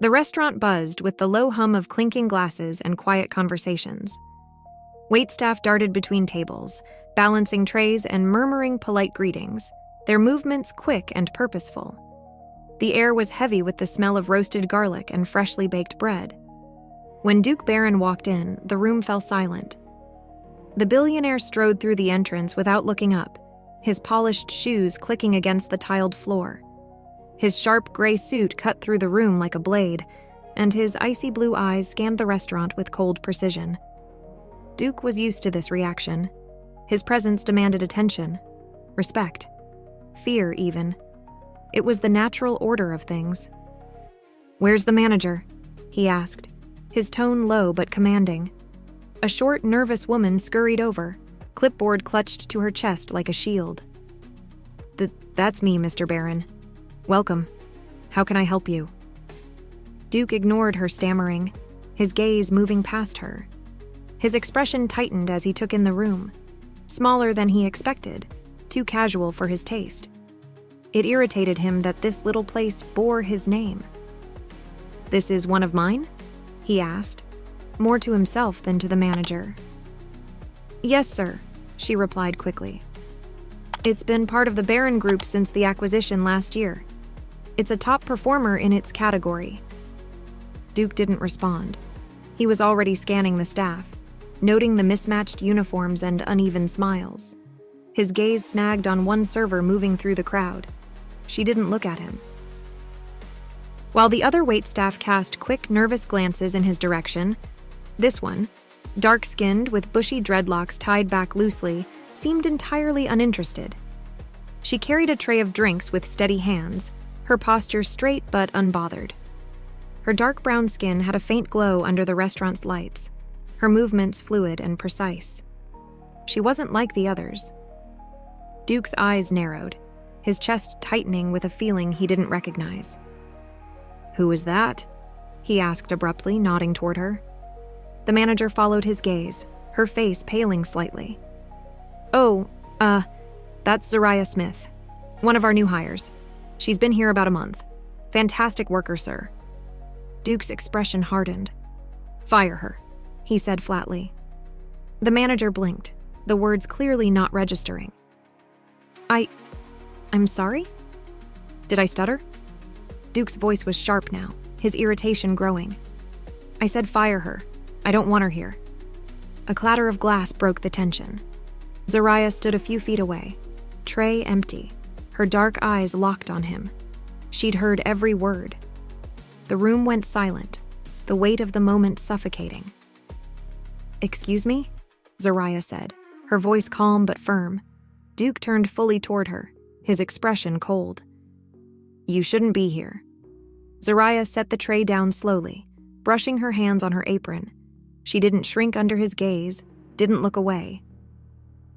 The restaurant buzzed with the low hum of clinking glasses and quiet conversations. Waitstaff darted between tables, balancing trays and murmuring polite greetings, their movements quick and purposeful. The air was heavy with the smell of roasted garlic and freshly baked bread. When Duke Barron walked in, the room fell silent. The billionaire strode through the entrance without looking up, his polished shoes clicking against the tiled floor. His sharp gray suit cut through the room like a blade, and his icy blue eyes scanned the restaurant with cold precision. Duke was used to this reaction. His presence demanded attention, respect, fear even. It was the natural order of things. "Where's the manager?" he asked, his tone low but commanding. A short, nervous woman scurried over, clipboard clutched to her chest like a shield. That's me, Mr. Barron. Welcome. How can I help you?" Duke ignored her stammering, his gaze moving past her. His expression tightened as he took in the room, smaller than he expected, too casual for his taste. It irritated him that this little place bore his name. "This is one of mine?" he asked, more to himself than to the manager. "Yes, sir," she replied quickly. "It's been part of the Barron Group since the acquisition last year. It's a top performer in its category." Duke didn't respond. He was already scanning the staff, noting the mismatched uniforms and uneven smiles. His gaze snagged on one server moving through the crowd. She didn't look at him. While the other waitstaff cast quick, nervous glances in his direction, this one, dark-skinned with bushy dreadlocks tied back loosely, seemed entirely uninterested. She carried a tray of drinks with steady hands, her posture straight but unbothered. Her dark brown skin had a faint glow under the restaurant's lights, her movements fluid and precise. She wasn't like the others. Duke's eyes narrowed, his chest tightening with a feeling he didn't recognize. "Who is that?" he asked abruptly, nodding toward her. The manager followed his gaze, her face paling slightly. "Oh, that's Zariah Smith, one of our new hires. She's been here about a month. Fantastic worker, sir." Duke's expression hardened. "Fire her," he said flatly. The manager blinked, the words clearly not registering. I'm sorry? Did I stutter?" Duke's voice was sharp now, his irritation growing. "I said fire her. I don't want her here." A clatter of glass broke the tension. Zariah stood a few feet away, tray empty, her dark eyes locked on him. She'd heard every word. The room went silent, the weight of the moment suffocating. "Excuse me?" Zariah said, her voice calm but firm. Duke turned fully toward her, his expression cold. "You shouldn't be here." Zariah set the tray down slowly, brushing her hands on her apron. She didn't shrink under his gaze, didn't look away.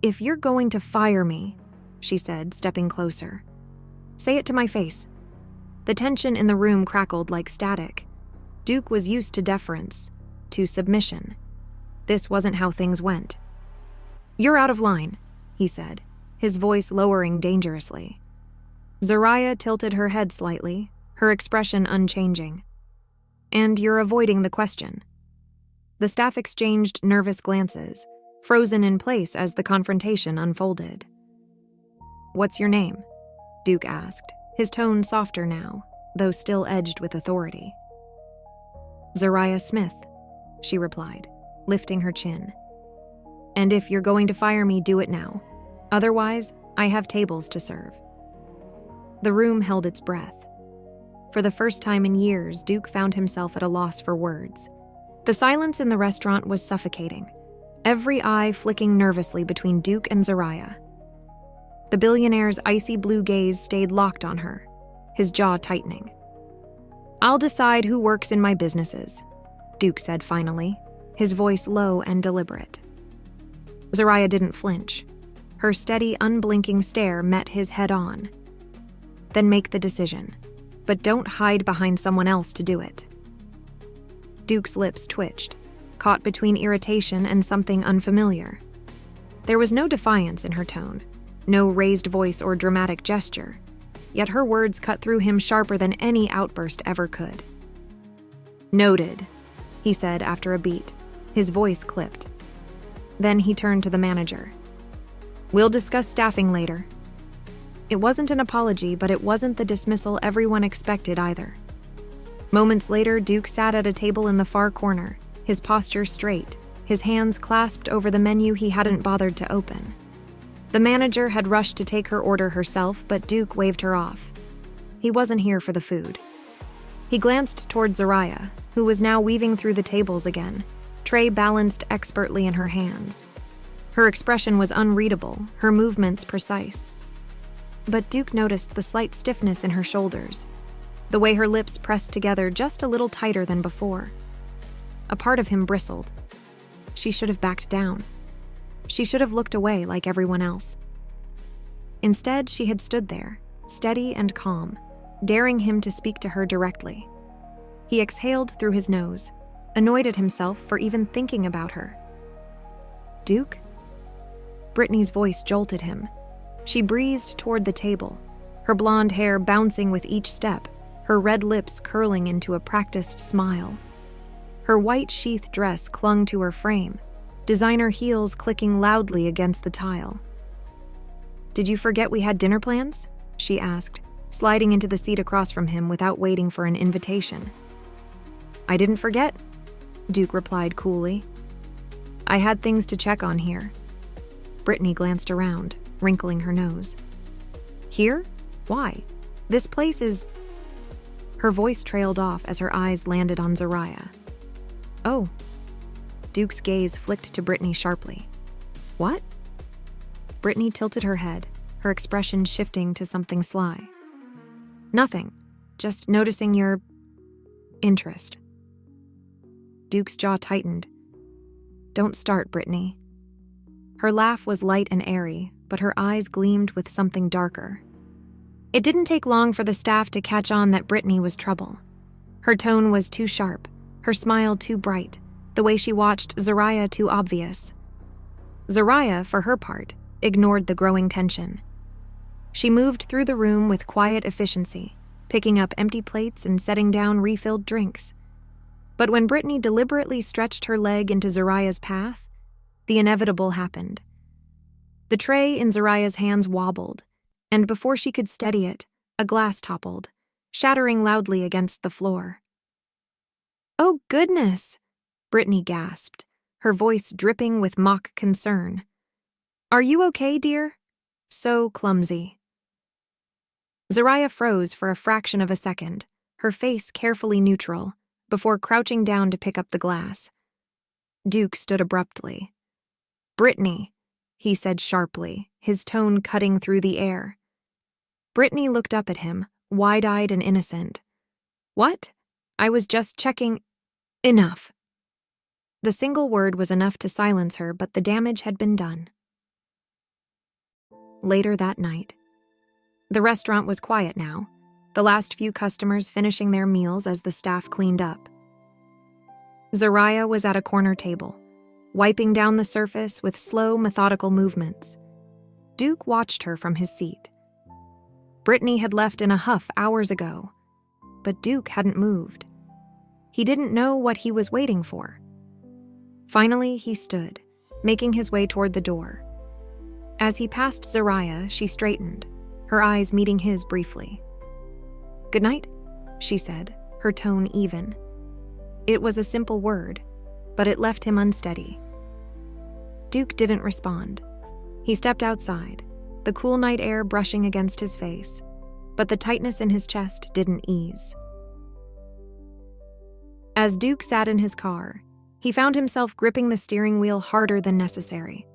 "If you're going to fire me," she said, stepping closer, "say it to my face." The tension in the room crackled like static. Duke was used to deference, to submission. This wasn't how things went. "You're out of line," he said, his voice lowering dangerously. Zariah tilted her head slightly, her expression unchanging. "And you're avoiding the question." The staff exchanged nervous glances, frozen in place as the confrontation unfolded. "What's your name?" Duke asked, his tone softer now, though still edged with authority. "Zariah Smith," she replied, lifting her chin. "And if you're going to fire me, do it now. Otherwise, I have tables to serve." The room held its breath. For the first time in years, Duke found himself at a loss for words. The silence in the restaurant was suffocating, every eye flicking nervously between Duke and Zariah. The billionaire's icy blue gaze stayed locked on her, his jaw tightening. "I'll decide who works in my businesses," Duke said finally, his voice low and deliberate. Zariah didn't flinch. Her steady, unblinking stare met his head-on. "Then make the decision, but don't hide behind someone else to do it." Duke's lips twitched, caught between irritation and something unfamiliar. There was no defiance in her tone, no raised voice or dramatic gesture, yet her words cut through him sharper than any outburst ever could. "Noted," he said after a beat, his voice clipped. Then he turned to the manager. "We'll discuss staffing later." It wasn't an apology, but it wasn't the dismissal everyone expected either. Moments later, Duke sat at a table in the far corner, his posture straight, his hands clasped over the menu he hadn't bothered to open. The manager had rushed to take her order herself, but Duke waved her off. He wasn't here for the food. He glanced toward Zariah, who was now weaving through the tables again, tray balanced expertly in her hands. Her expression was unreadable, her movements precise. But Duke noticed the slight stiffness in her shoulders, the way her lips pressed together just a little tighter than before. A part of him bristled. She should have backed down. She should have looked away like everyone else. Instead, she had stood there, steady and calm, daring him to speak to her directly. He exhaled through his nose, annoyed at himself for even thinking about her. "Duke?" Brittany's voice jolted him. She breezed toward the table, her blonde hair bouncing with each step, her red lips curling into a practiced smile. Her white sheath dress clung to her frame, designer heels clicking loudly against the tile. "Did you forget we had dinner plans?" she asked, sliding into the seat across from him without waiting for an invitation. "I didn't forget," Duke replied coolly. "I had things to check on here." Brittany glanced around, wrinkling her nose. "Here? Why? This place is—" Her voice trailed off as her eyes landed on Zariah. "Oh." Duke's gaze flicked to Brittany sharply. "What?" Brittany tilted her head, her expression shifting to something sly. "Nothing. Just noticing your interest." Duke's jaw tightened. "Don't start, Brittany." Her laugh was light and airy, but her eyes gleamed with something darker. It didn't take long for the staff to catch on that Brittany was trouble. Her tone was too sharp, her smile too bright, the way she watched Zariah too obvious. Zariah, for her part, ignored the growing tension. She moved through the room with quiet efficiency, picking up empty plates and setting down refilled drinks. But when Brittany deliberately stretched her leg into Zariah's path, the inevitable happened. The tray in Zariah's hands wobbled, and before she could steady it, a glass toppled, shattering loudly against the floor. "Oh, goodness!" Brittany gasped, her voice dripping with mock concern. "Are you okay, dear? So clumsy." Zariah froze for a fraction of a second, her face carefully neutral, before crouching down to pick up the glass. Duke stood abruptly. "Brittany," he said sharply, his tone cutting through the air. Brittany looked up at him, wide-eyed and innocent. "What? I was just checking—" "Enough." The single word was enough to silence her, but the damage had been done. Later that night. The restaurant was quiet now, the last few customers finishing their meals as the staff cleaned up. Zariah was at a corner table, wiping down the surface with slow, methodical movements. Duke watched her from his seat. Brittany had left in a huff hours ago, but Duke hadn't moved. He didn't know what he was waiting for. Finally, he stood, making his way toward the door. As he passed Zariah, she straightened, her eyes meeting his briefly. "Good night," she said, her tone even. It was a simple word, but it left him unsteady. Duke didn't respond. He stepped outside, the cool night air brushing against his face, but the tightness in his chest didn't ease. As Duke sat in his car, he found himself gripping the steering wheel harder than necessary.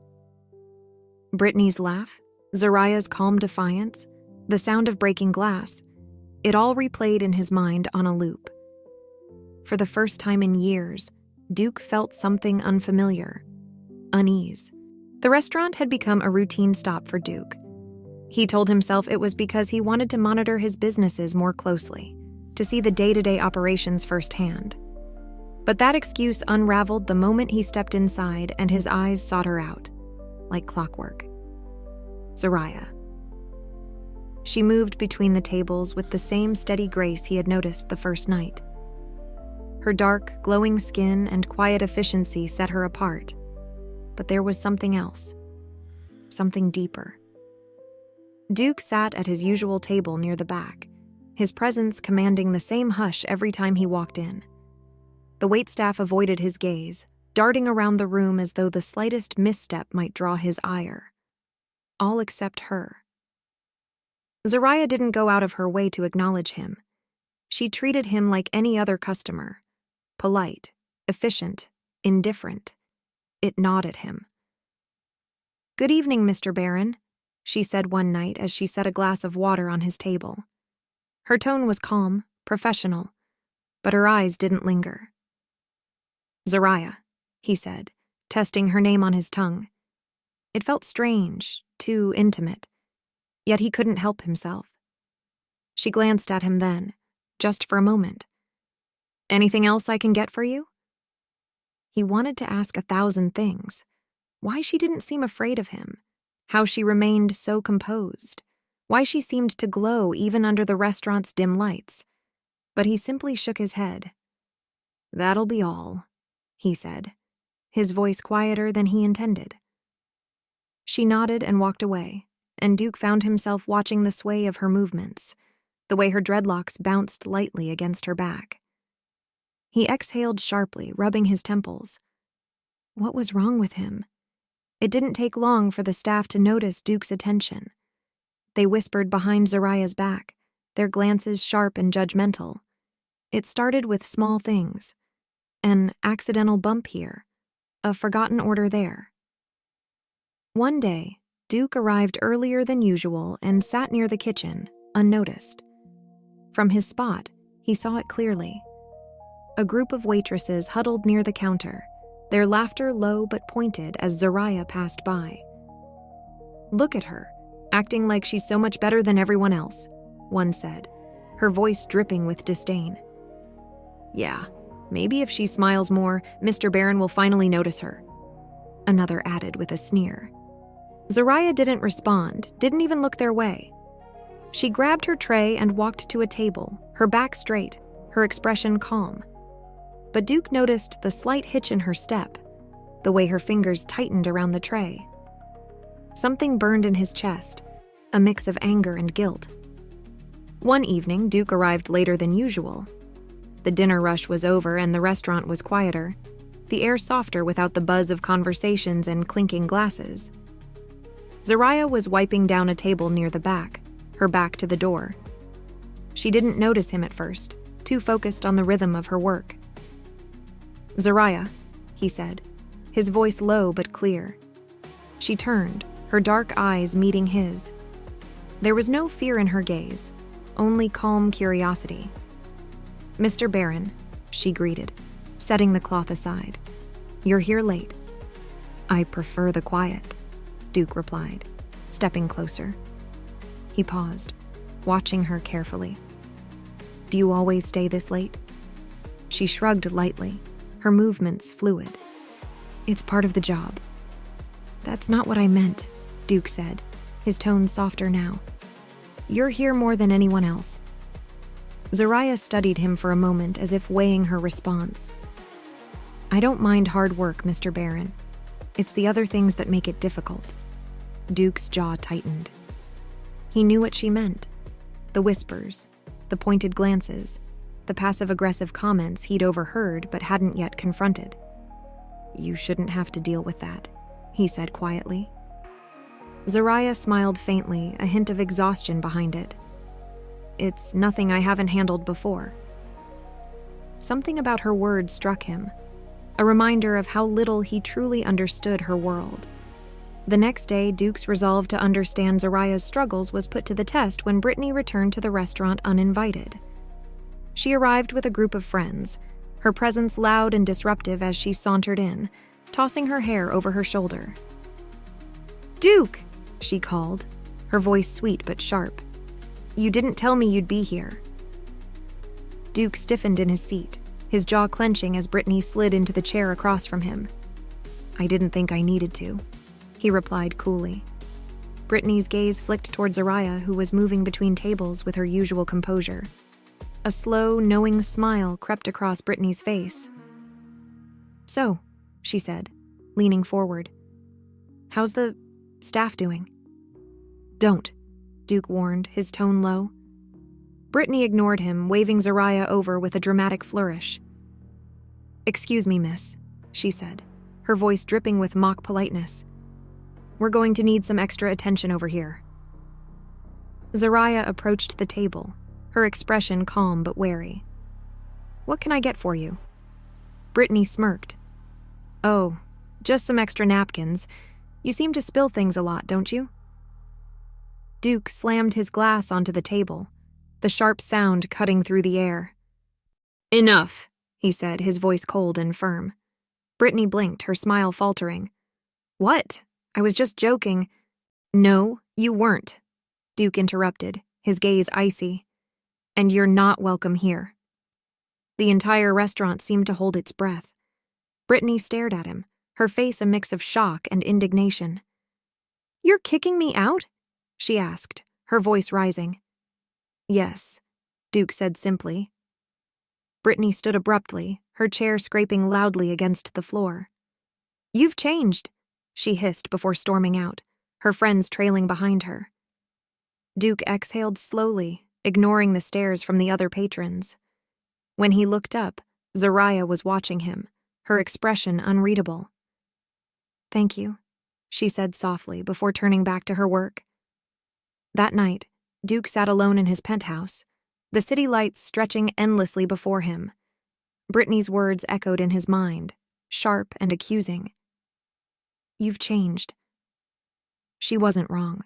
Brittany's laugh, Zariah's calm defiance, the sound of breaking glass, it all replayed in his mind on a loop. For the first time in years, Duke felt something unfamiliar, unease. The restaurant had become a routine stop for Duke. He told himself it was because he wanted to monitor his businesses more closely, to see the day-to-day operations firsthand. But that excuse unraveled the moment he stepped inside and his eyes sought her out, like clockwork. Zariah. She moved between the tables with the same steady grace he had noticed the first night. Her dark, glowing skin and quiet efficiency set her apart. But there was something else. Something deeper. Duke sat at his usual table near the back, his presence commanding the same hush every time he walked in. The waitstaff avoided his gaze, darting around the room as though the slightest misstep might draw his ire. All except her. Zariah didn't go out of her way to acknowledge him. She treated him like any other customer. Polite, efficient, indifferent. It gnawed at him. "Good evening, Mr. Barron," she said one night as she set a glass of water on his table. Her tone was calm, professional, but her eyes didn't linger. "Zariah," he said, testing her name on his tongue. It felt strange, too intimate, yet he couldn't help himself. She glanced at him then, just for a moment. "Anything else I can get for you?" He wanted to ask 1,000 things. Why she didn't seem afraid of him, how she remained so composed, why she seemed to glow even under the restaurant's dim lights. But he simply shook his head. "That'll be all," he said, his voice quieter than he intended. She nodded and walked away, and Duke found himself watching the sway of her movements, the way her dreadlocks bounced lightly against her back. He exhaled sharply, rubbing his temples. What was wrong with him? It didn't take long for the staff to notice Duke's attention. They whispered behind Zariah's back, their glances sharp and judgmental. It started with small things. An accidental bump here, a forgotten order there. One day, Duke arrived earlier than usual and sat near the kitchen, unnoticed. From his spot, he saw it clearly. A group of waitresses huddled near the counter, their laughter low but pointed as Zariah passed by. "Look at her, acting like she's so much better than everyone else," one said, her voice dripping with disdain. "Yeah, maybe if she smiles more, Mr. Barron will finally notice her," another added with a sneer. Zariah didn't respond, didn't even look their way. She grabbed her tray and walked to a table, her back straight, her expression calm. But Duke noticed the slight hitch in her step, the way her fingers tightened around the tray. Something burned in his chest, a mix of anger and guilt. One evening, Duke arrived later than usual. The dinner rush was over and the restaurant was quieter, the air softer without the buzz of conversations and clinking glasses. Zariah was wiping down a table near the back, her back to the door. She didn't notice him at first, too focused on the rhythm of her work. "Zariah," he said, his voice low but clear. She turned, her dark eyes meeting his. There was no fear in her gaze, only calm curiosity. "Mr. Barron," she greeted, setting the cloth aside. "You're here late." "I prefer the quiet," Duke replied, stepping closer. He paused, watching her carefully. "Do you always stay this late?" She shrugged lightly, her movements fluid. "It's part of the job." "That's not what I meant," Duke said, his tone softer now. "You're here more than anyone else." Zariah studied him for a moment as if weighing her response. "I don't mind hard work, Mr. Barron. It's the other things that make it difficult." Duke's jaw tightened. He knew what she meant. The whispers, the pointed glances, the passive-aggressive comments he'd overheard but hadn't yet confronted. "You shouldn't have to deal with that," he said quietly. Zariah smiled faintly, a hint of exhaustion behind it. "It's nothing I haven't handled before." Something about her words struck him, a reminder of how little he truly understood her world. The next day, Duke's resolve to understand Zariah's struggles was put to the test when Brittany returned to the restaurant uninvited. She arrived with a group of friends, her presence loud and disruptive as she sauntered in, tossing her hair over her shoulder. "Duke!" she called, her voice sweet but sharp. "You didn't tell me you'd be here." Duke stiffened in his seat, his jaw clenching as Brittany slid into the chair across from him. "I didn't think I needed to," he replied coolly. Brittany's gaze flicked toward Zariah, who was moving between tables with her usual composure. A slow, knowing smile crept across Brittany's face. "So," she said, leaning forward. "How's the staff doing?" "Don't," Duke warned, his tone low. Brittany ignored him, waving Zariah over with a dramatic flourish. "Excuse me, miss," she said, her voice dripping with mock politeness. "We're going to need some extra attention over here." Zariah approached the table, her expression calm but wary. "What can I get for you?" Brittany smirked. "Oh, just some extra napkins. You seem to spill things a lot, don't you?" Duke slammed his glass onto the table, the sharp sound cutting through the air. "Enough," he said, his voice cold and firm. Brittany blinked, her smile faltering. "What? I was just joking." "No, you weren't," Duke interrupted, his gaze icy. "And you're not welcome here." The entire restaurant seemed to hold its breath. Brittany stared at him, her face a mix of shock and indignation. "You're kicking me out?" she asked, her voice rising. "Yes," Duke said simply. Brittany stood abruptly, her chair scraping loudly against the floor. "You've changed," she hissed before storming out, her friends trailing behind her. Duke exhaled slowly, ignoring the stares from the other patrons. When he looked up, Zariah was watching him, her expression unreadable. "Thank you," she said softly before turning back to her work. That night, Duke sat alone in his penthouse, the city lights stretching endlessly before him. Brittany's words echoed in his mind, sharp and accusing. "You've changed." She wasn't wrong.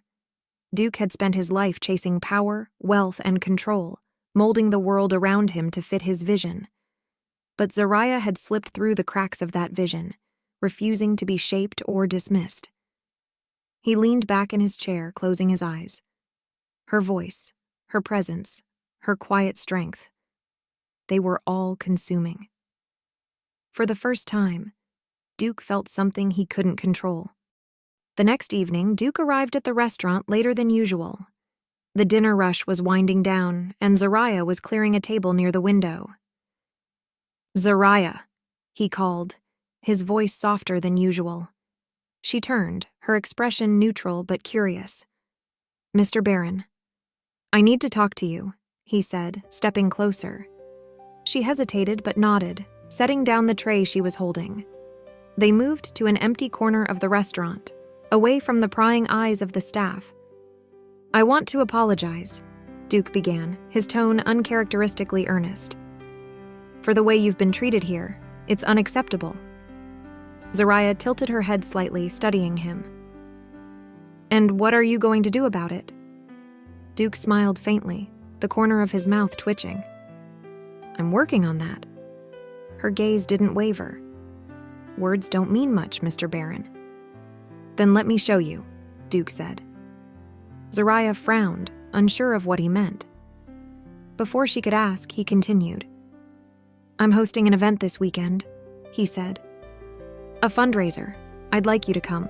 Duke had spent his life chasing power, wealth, and control, molding the world around him to fit his vision. But Zariah had slipped through the cracks of that vision, refusing to be shaped or dismissed. He leaned back in his chair, closing his eyes. Her voice, her presence, her quiet strength. They were all consuming. For the first time, Duke felt something he couldn't control. The next evening, Duke arrived at the restaurant later than usual. The dinner rush was winding down, and Zariah was clearing a table near the window. "Zariah," he called, his voice softer than usual. She turned, her expression neutral but curious. "Mr. Barron, I need to talk to you," he said, stepping closer. She hesitated but nodded, setting down the tray she was holding. They moved to an empty corner of the restaurant, away from the prying eyes of the staff. "I want to apologize," Duke began, his tone uncharacteristically earnest. "For the way you've been treated here, it's unacceptable." Zariah tilted her head slightly, studying him. "And what are you going to do about it?" Duke smiled faintly, the corner of his mouth twitching. "I'm working on that." Her gaze didn't waver. "Words don't mean much, Mr. Barron." "Then let me show you," Duke said. Zariah frowned, unsure of what he meant. Before she could ask, he continued. "I'm hosting an event this weekend," he said. "A fundraiser. I'd like you to come."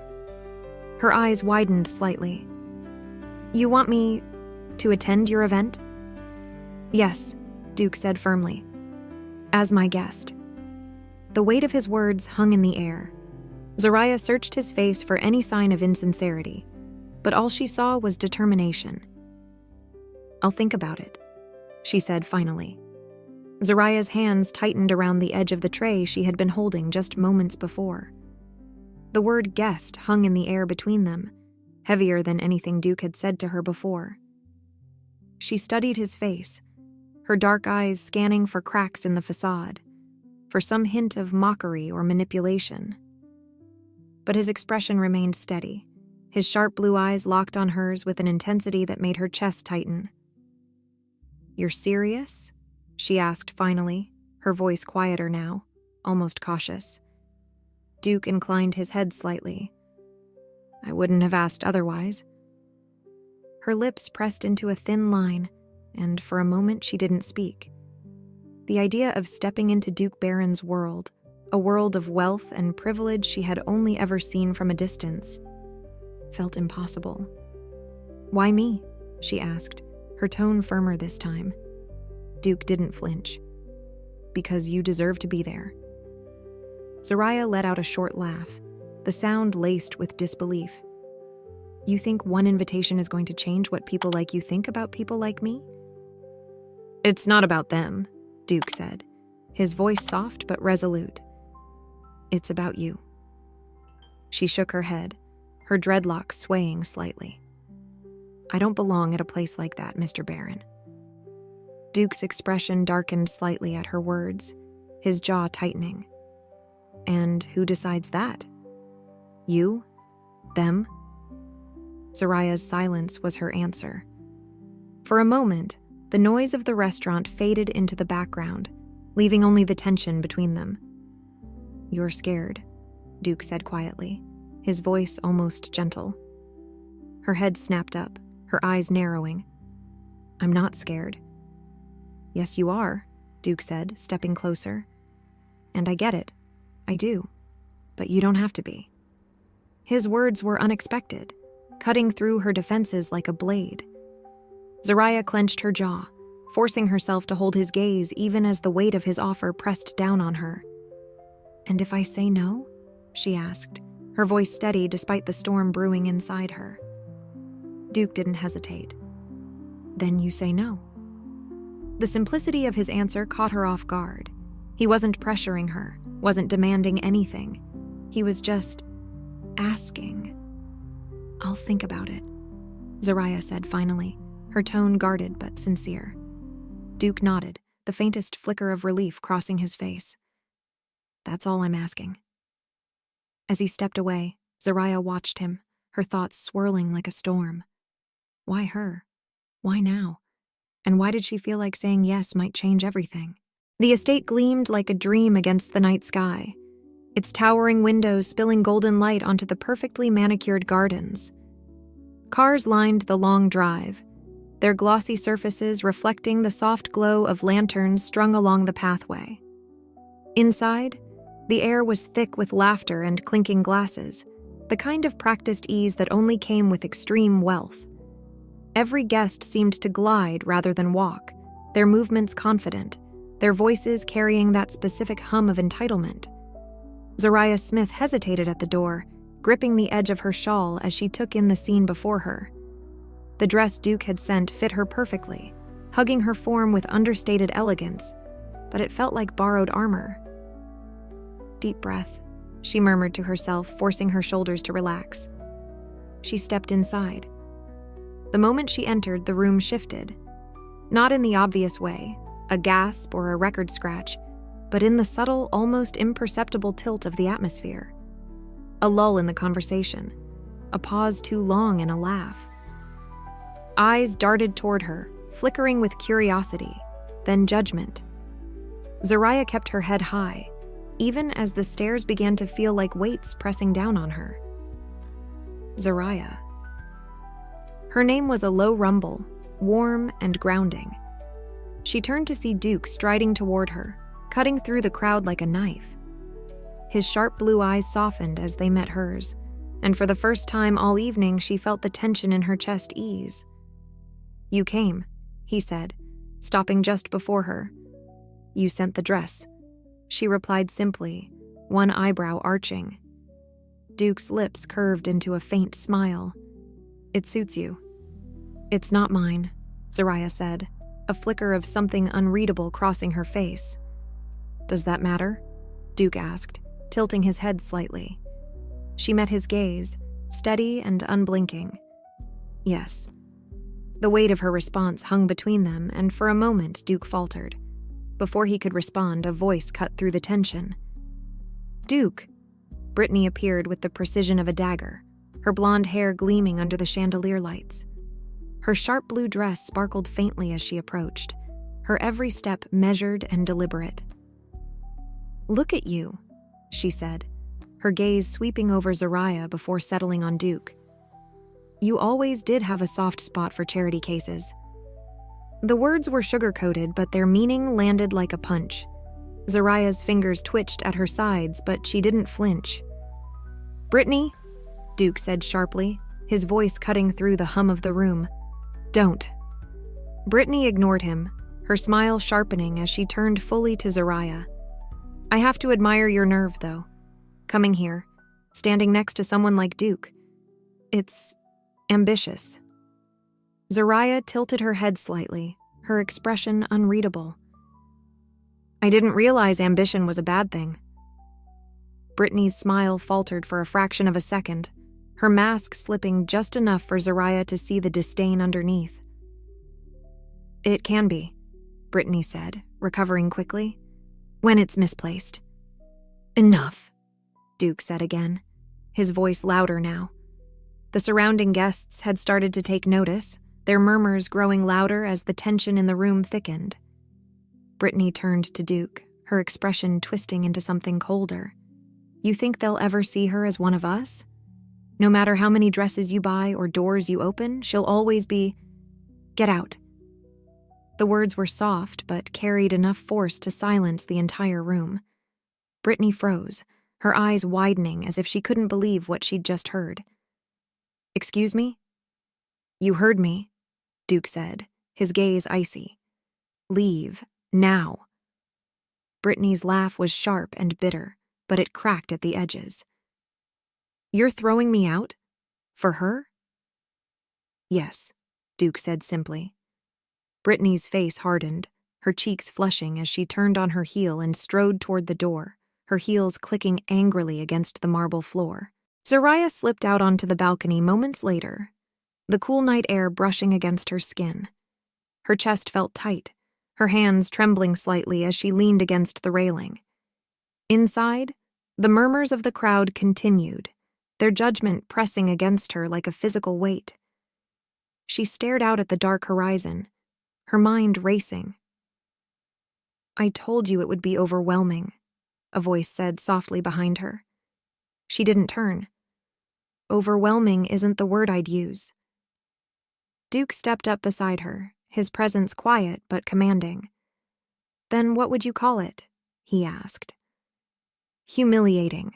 Her eyes widened slightly. "You want me to attend your event?" "Yes," Duke said firmly. "As my guest." The weight of his words hung in the air. Zariah searched his face for any sign of insincerity, but all she saw was determination. "I'll think about it," she said finally. Zariah's hands tightened around the edge of the tray she had been holding just moments before. The word guest hung in the air between them, heavier than anything Duke had said to her before. She studied his face, her dark eyes scanning for cracks in the facade, for some hint of mockery or manipulation. But his expression remained steady, his sharp blue eyes locked on hers with an intensity that made her chest tighten. "You're serious?" she asked finally, her voice quieter now, almost cautious. Duke inclined his head slightly. "I wouldn't have asked otherwise." Her lips pressed into a thin line, and for a moment she didn't speak. The idea of stepping into Duke Barron's world, a world of wealth and privilege she had only ever seen from a distance, felt impossible. "Why me?" she asked, her tone firmer this time. Duke didn't flinch. Because you deserve to be there. Zariah let out a short laugh, the sound laced with disbelief. You think one invitation is going to change what people like you think about people like me? It's not about them, Duke said, his voice soft but resolute. It's about you. She shook her head, her dreadlocks swaying slightly. I don't belong at a place like that, Mr. Barron. Duke's expression darkened slightly at her words, his jaw tightening. And who decides that? You? Them? Zariah's silence was her answer. For a moment, the noise of the restaurant faded into the background, leaving only the tension between them. You're scared, Duke said quietly, his voice almost gentle. Her head snapped up, her eyes narrowing. I'm not scared. Yes, you are, Duke said, stepping closer. And I get it. I do. But you don't have to be. His words were unexpected, cutting through her defenses like a blade. Zariah clenched her jaw, forcing herself to hold his gaze even as the weight of his offer pressed down on her. And if I say no? She asked, her voice steady despite the storm brewing inside her. Duke didn't hesitate. Then you say no. The simplicity of his answer caught her off guard. He wasn't pressuring her, wasn't demanding anything. He was just asking. I'll think about it, Zariah said finally, her tone guarded but sincere. Duke nodded, the faintest flicker of relief crossing his face. That's all I'm asking. As he stepped away, Zariah watched him, her thoughts swirling like a storm. Why her? Why now? And why did she feel like saying yes might change everything? The estate gleamed like a dream against the night sky, its towering windows spilling golden light onto the perfectly manicured gardens. Cars lined the long drive, their glossy surfaces reflecting the soft glow of lanterns strung along the pathway. Inside, the air was thick with laughter and clinking glasses, the kind of practiced ease that only came with extreme wealth. Every guest seemed to glide rather than walk, their movements confident, their voices carrying that specific hum of entitlement. Zariah Smith hesitated at the door, gripping the edge of her shawl as she took in the scene before her. The dress Duke had sent fit her perfectly, hugging her form with understated elegance, but it felt like borrowed armor. Deep breath, she murmured to herself, forcing her shoulders to relax. She stepped inside. The moment she entered, the room shifted. Not in the obvious way, a gasp or a record scratch, but in the subtle, almost imperceptible tilt of the atmosphere. A lull in the conversation, a pause too long and a laugh. Eyes darted toward her, flickering with curiosity, then judgment. Zariah kept her head high, even as the stairs began to feel like weights pressing down on her. Zariah. Her name was a low rumble, warm and grounding. She turned to see Duke striding toward her, cutting through the crowd like a knife. His sharp blue eyes softened as they met hers, and for the first time all evening she felt the tension in her chest ease. You came, he said, stopping just before her. You sent the dress, she replied simply, one eyebrow arching. Duke's lips curved into a faint smile. It suits you. It's not mine, Zariah said, a flicker of something unreadable crossing her face. Does that matter? Duke asked, tilting his head slightly. She met his gaze, steady and unblinking. Yes. The weight of her response hung between them, and for a moment Duke faltered. Before he could respond, a voice cut through the tension. Duke! Brittany appeared with the precision of a dagger, her blonde hair gleaming under the chandelier lights. Her sharp blue dress sparkled faintly as she approached, her every step measured and deliberate. Look at you, she said, her gaze sweeping over Zariah before settling on Duke. You always did have a soft spot for charity cases. The words were sugar-coated, but their meaning landed like a punch. Zariah's fingers twitched at her sides, but she didn't flinch. Brittany, Duke said sharply, his voice cutting through the hum of the room. Don't. Brittany ignored him, her smile sharpening as she turned fully to Zariah. "I have to admire your nerve, though. Coming here, standing next to someone like Duke. It's ambitious." Zariah tilted her head slightly, her expression unreadable. "I didn't realize ambition was a bad thing." Brittany's smile faltered for a fraction of a second, her mask slipping just enough for Zariah to see the disdain underneath. "It can be," Brittany said, recovering quickly, "when it's misplaced." "Enough," Duke said again, his voice louder now. The surrounding guests had started to take notice, their murmurs growing louder as the tension in the room thickened. Brittany turned to Duke, her expression twisting into something colder. "You think they'll ever see her as one of us? No matter how many dresses you buy or doors you open, she'll always be, 'Get out.'" The words were soft, but carried enough force to silence the entire room. Brittany froze, her eyes widening as if she couldn't believe what she'd just heard. "Excuse me?" "You heard me," Duke said, his gaze icy. "Leave, now." Brittany's laugh was sharp and bitter, but it cracked at the edges. "You're throwing me out? For her?" "Yes," Duke said simply. Brittany's face hardened, her cheeks flushing as she turned on her heel and strode toward the door, her heels clicking angrily against the marble floor. Zariah slipped out onto the balcony moments later, the cool night air brushing against her skin. Her chest felt tight, her hands trembling slightly as she leaned against the railing. Inside, the murmurs of the crowd continued, their judgment pressing against her like a physical weight. She stared out at the dark horizon, her mind racing. "I told you it would be overwhelming," a voice said softly behind her. She didn't turn. "Overwhelming isn't the word I'd use." Duke stepped up beside her, his presence quiet but commanding. "Then what would you call it?" he asked. "Humiliating,"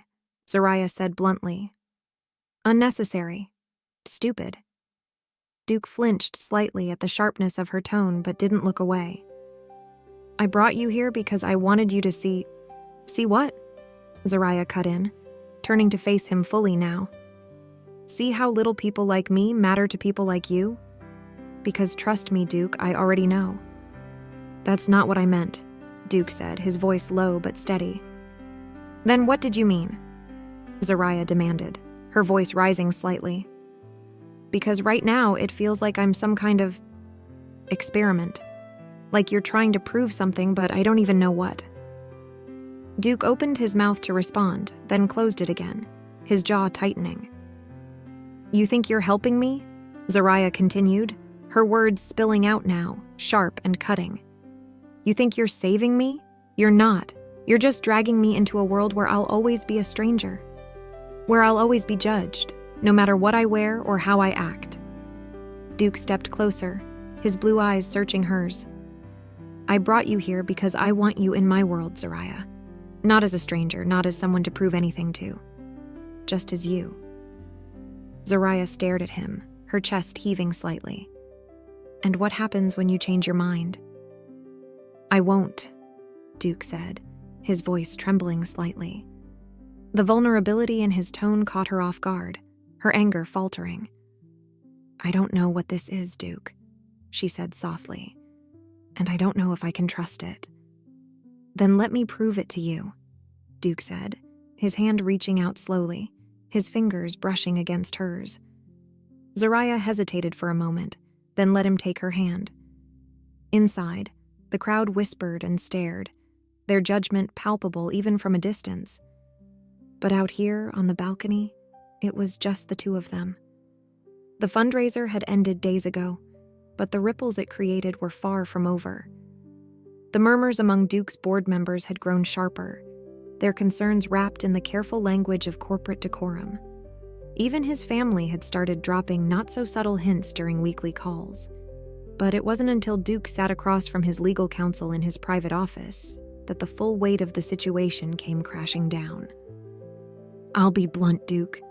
Zariah said bluntly. "Unnecessary. Stupid." Duke flinched slightly at the sharpness of her tone but didn't look away. "I brought you here because I wanted you to see—" "See what?" Zariah cut in, turning to face him fully now. "See how little people like me matter to people like you? Because trust me, Duke, I already know." "That's not what I meant," Duke said, his voice low but steady. "Then what did you mean?" Zariah demanded, her voice rising slightly. "Because right now it feels like I'm some kind of experiment. Like you're trying to prove something, but I don't even know what." Duke opened his mouth to respond, then closed it again, his jaw tightening. "You think you're helping me?" Zariah continued, her words spilling out now, sharp and cutting. "You think you're saving me? You're not. You're just dragging me into a world where I'll always be a stranger. Where I'll always be judged, no matter what I wear or how I act." Duke stepped closer, his blue eyes searching hers. "I brought you here because I want you in my world, Zariah. Not as a stranger, not as someone to prove anything to. Just as you." Zariah stared at him, her chest heaving slightly. "And what happens when you change your mind?" "I won't," Duke said, his voice trembling slightly. The vulnerability in his tone caught her off guard, her anger faltering. "I don't know what this is, Duke," she said softly, "and I don't know if I can trust it." "Then let me prove it to you," Duke said, his hand reaching out slowly, his fingers brushing against hers. Zariah hesitated for a moment, then let him take her hand. Inside, the crowd whispered and stared, their judgment palpable even from a distance. But out here on the balcony, it was just the two of them. The fundraiser had ended days ago, but the ripples it created were far from over. The murmurs among Duke's board members had grown sharper, their concerns wrapped in the careful language of corporate decorum. Even his family had started dropping not-so-subtle hints during weekly calls. But it wasn't until Duke sat across from his legal counsel in his private office that the full weight of the situation came crashing down. "I'll be blunt, Duke,"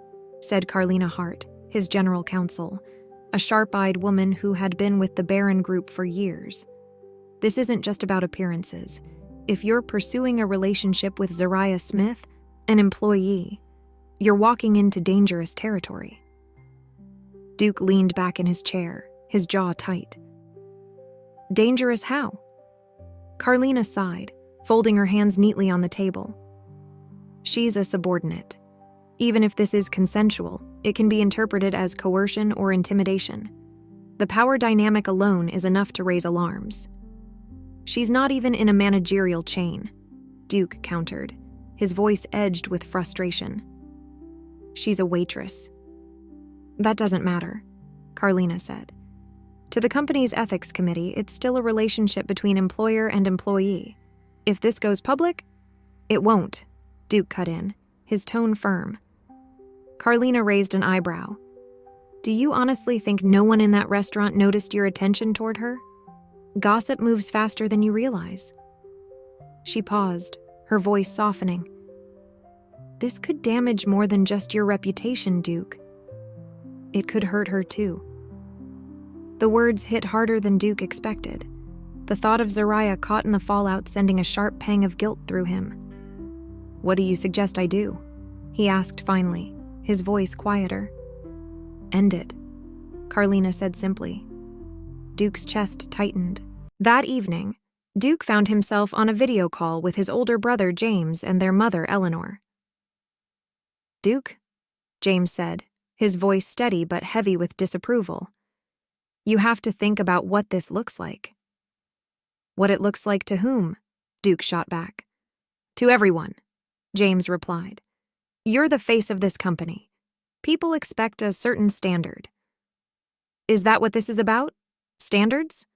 said Carlina Hart, his general counsel, a sharp-eyed woman who had been with the Barron Group for years. This isn't just about appearances. If you're pursuing a relationship with Zariah Smith, an employee, you're walking into dangerous territory. Duke leaned back in his chair, his jaw tight. Dangerous how? Carlina sighed, folding her hands neatly on the table. She's a subordinate. Even if this is consensual, it can be interpreted as coercion or intimidation. The power dynamic alone is enough to raise alarms. She's not even in a managerial chain, Duke countered, his voice edged with frustration. She's a waitress. That doesn't matter, Carlina said. To the company's ethics committee, it's still a relationship between employer and employee. If this goes public, it won't, Duke cut in, his tone firm. Carlina raised an eyebrow. Do you honestly think no one in that restaurant noticed your attention toward her? Gossip moves faster than you realize. She paused, her voice softening. This could damage more than just your reputation, Duke. It could hurt her too. The words hit harder than Duke expected. The thought of Zariah caught in the fallout sending a sharp pang of guilt through him. What do you suggest I do? He asked finally, his voice quieter. End it, Carlina said simply. Duke's chest tightened. That evening, Duke found himself on a video call with his older brother James and their mother Eleanor. Duke, James said, his voice steady but heavy with disapproval. You have to think about what this looks like. What it looks like to whom? Duke shot back. To everyone, James replied. You're the face of this company. People expect a certain standard. Is that what this is about? Standards?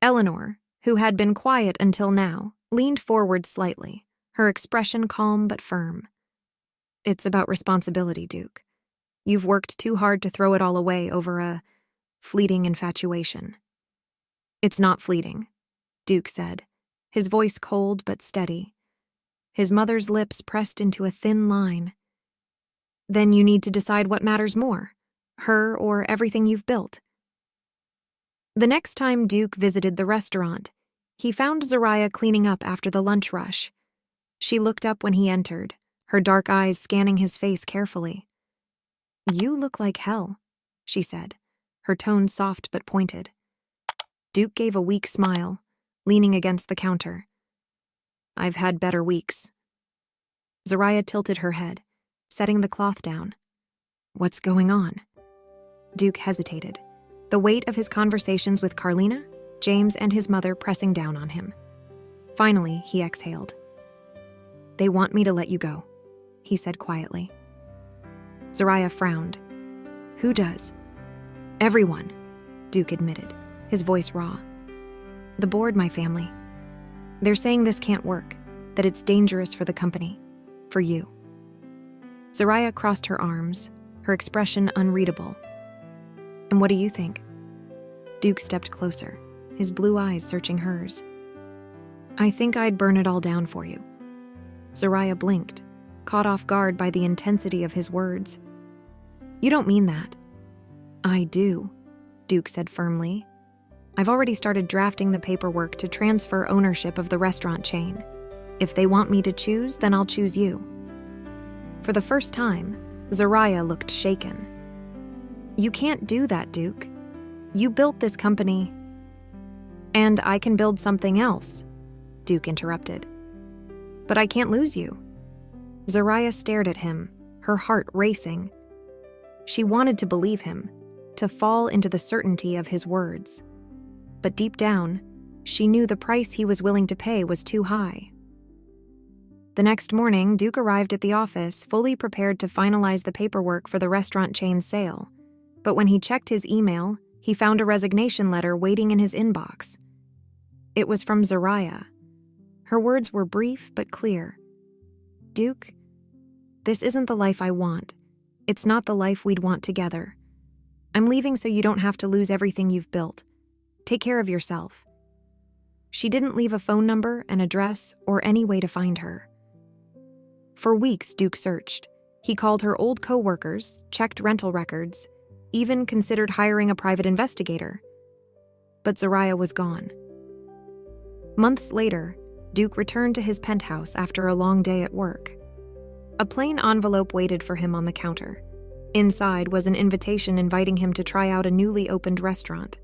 Eleanor, who had been quiet until now, leaned forward slightly, her expression calm but firm. It's about responsibility, Duke. You've worked too hard to throw it all away over a fleeting infatuation. It's not fleeting, Duke said, his voice cold but steady. His mother's lips pressed into a thin line. Then you need to decide what matters more, her or everything you've built. The next time Duke visited the restaurant, he found Zariah cleaning up after the lunch rush. She looked up when he entered, her dark eyes scanning his face carefully. You look like hell, she said, her tone soft but pointed. Duke gave a weak smile, leaning against the counter. I've had better weeks. Zariah tilted her head, setting the cloth down. What's going on? Duke hesitated, the weight of his conversations with Carlina, James, and his mother pressing down on him. Finally, he exhaled. They want me to let you go, he said quietly. Zariah frowned. Who does? Everyone, Duke admitted, his voice raw. The board, my family. They're saying this can't work, that it's dangerous for the company, for you. Zariah crossed her arms, her expression unreadable. And what do you think? Duke stepped closer, his blue eyes searching hers. I think I'd burn it all down for you. Zariah blinked, caught off guard by the intensity of his words. You don't mean that. I do, Duke said firmly. I've already started drafting the paperwork to transfer ownership of the restaurant chain. If they want me to choose, then I'll choose you. For the first time, Zariah looked shaken. You can't do that, Duke. You built this company. And I can build something else, Duke interrupted. But I can't lose you. Zariah stared at him, her heart racing. She wanted to believe him, to fall into the certainty of his words. But deep down, she knew the price he was willing to pay was too high. The next morning, Duke arrived at the office, fully prepared to finalize the paperwork for the restaurant chain's sale. But when he checked his email, he found a resignation letter waiting in his inbox. It was from Zariah. Her words were brief but clear. Duke, this isn't the life I want. It's not the life we'd want together. I'm leaving so you don't have to lose everything you've built. Take care of yourself. She didn't leave a phone number, an address, or any way to find her. For weeks, Duke searched. He called her old co-workers, checked rental records, even considered hiring a private investigator. But Zariah was gone. Months later, Duke returned to his penthouse after a long day at work. A plain envelope waited for him on the counter. Inside was an invitation inviting him to try out a newly opened restaurant.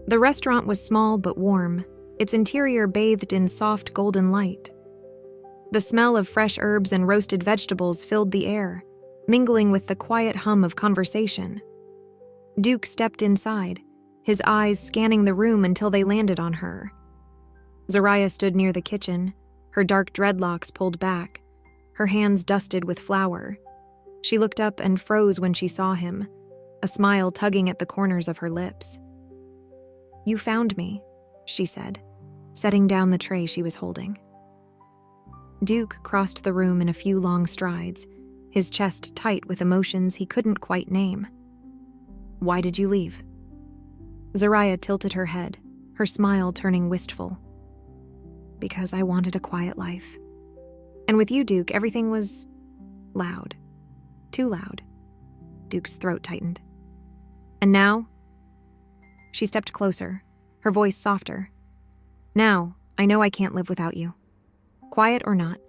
The restaurant was small but warm, its interior bathed in soft golden light. The smell of fresh herbs and roasted vegetables filled the air, mingling with the quiet hum of conversation. Duke stepped inside, his eyes scanning the room until they landed on her. Zariah stood near the kitchen, her dark dreadlocks pulled back, her hands dusted with flour. She looked up and froze when she saw him, a smile tugging at the corners of her lips. "You found me," she said, setting down the tray she was holding. Duke crossed the room in a few long strides, his chest tight with emotions he couldn't quite name. "Why did you leave?" Zariah tilted her head, her smile turning wistful. "Because I wanted a quiet life. And with you, Duke, everything was loud. Too loud." Duke's throat tightened. "And now?" She stepped closer, her voice softer. "Now, I know I can't live without you. Quiet or not."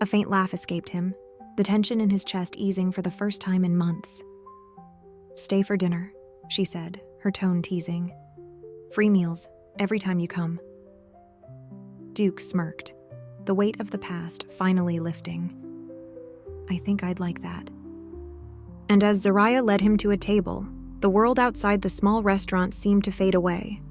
A faint laugh escaped him, the tension in his chest easing for the first time in months. "Stay for dinner," she said, her tone teasing. "Free meals, every time you come." Duke smirked, the weight of the past finally lifting. "I think I'd like that." And as Zariah led him to a table, the world outside the small restaurant seemed to fade away,